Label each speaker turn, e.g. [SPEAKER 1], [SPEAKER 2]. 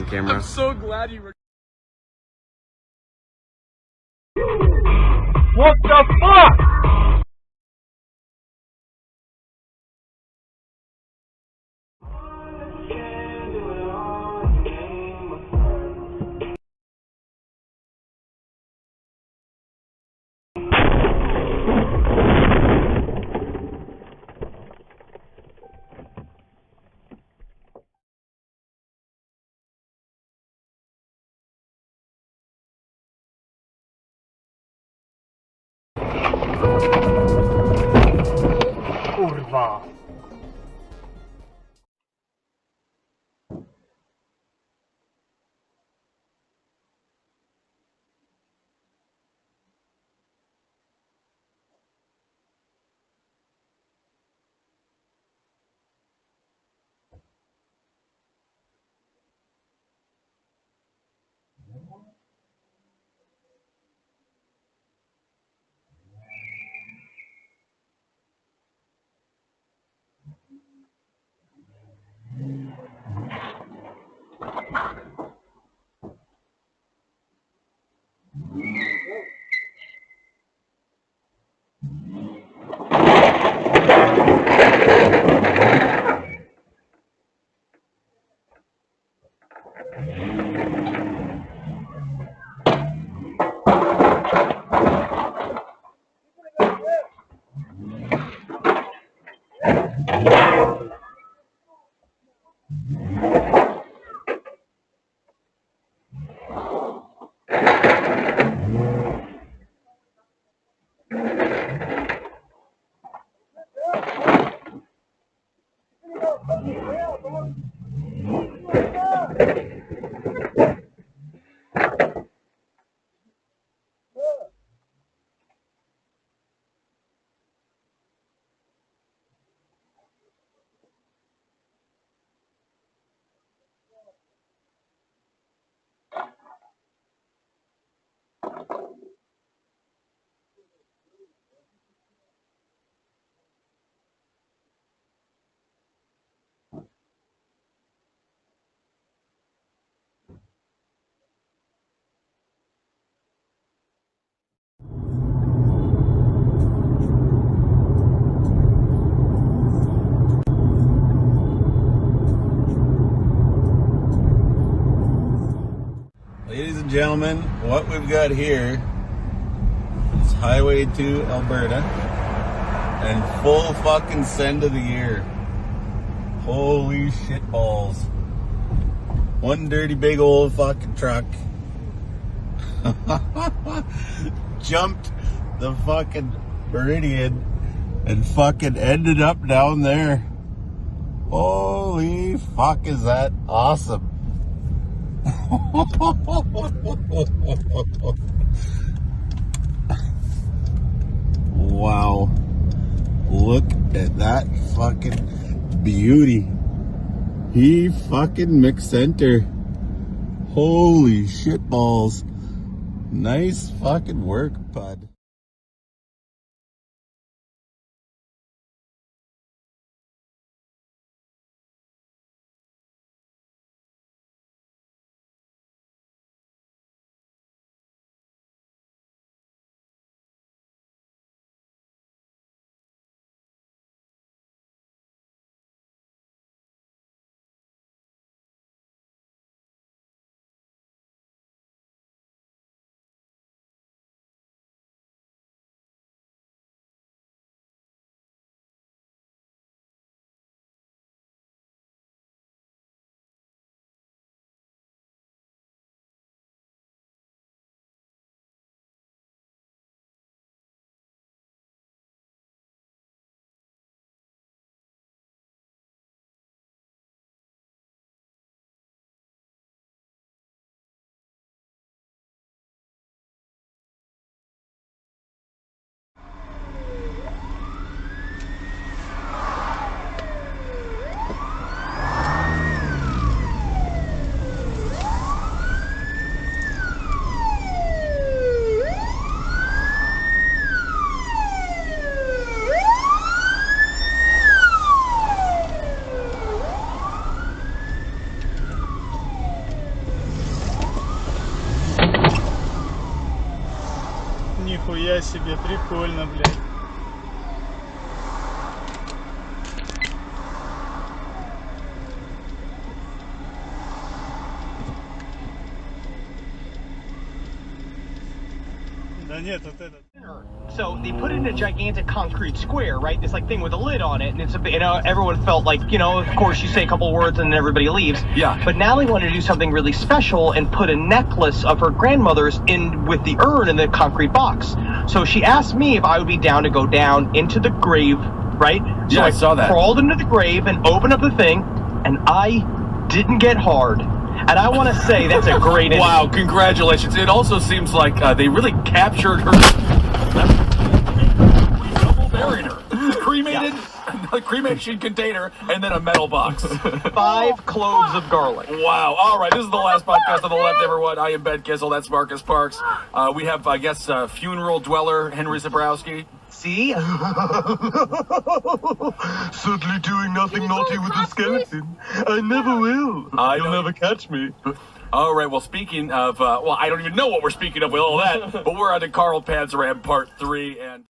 [SPEAKER 1] camera.
[SPEAKER 2] I'm so glad you were.
[SPEAKER 3] What the fuck? Kurwa.
[SPEAKER 1] Ladies and gentlemen, what we've got here is Highway 2 Alberta and full fucking send of the year. Holy shit balls. One dirty big old fucking truck jumped the fucking meridian and fucking ended up down there. Holy fuck, is that awesome. Wow. Look at that fucking beauty. He fucking mixed center. Holy shit balls. Nice fucking work, bud.
[SPEAKER 2] себе, прикольно, блядь. Да нет, вот этот.
[SPEAKER 3] So they put it in a gigantic concrete square, right? This like thing with a lid on it, and it's a, you know, everyone felt like, you know, of course you say a couple words and then everybody leaves.
[SPEAKER 4] Yeah.
[SPEAKER 3] But Natalie wanted to do something really special and put a necklace of her grandmother's in with the urn in the concrete box. So she asked me if I would be down to go down into the grave, right? So
[SPEAKER 4] Yeah, I saw that.
[SPEAKER 3] Crawled into the grave and opened up the thing, and I didn't get hard. And I want to say that's a great ending.
[SPEAKER 4] Wow, congratulations. It also seems like they really captured her. Double buried her. Cremated, a cremation container, and then a metal box.
[SPEAKER 3] 5 cloves of garlic.
[SPEAKER 4] Wow. All right, this is the last podcast on the left, everyone. I am Ben Kissel. That's Marcus Parks. We have, I guess, funeral dweller Henry Zabrowski.
[SPEAKER 3] See?
[SPEAKER 5] Certainly doing nothing naughty with the skeleton. I never will. You'll never catch me.
[SPEAKER 4] All right, well, speaking of, well, I don't even know what we're speaking of with all that, but we're on to Carl Panzeram Part 3, and...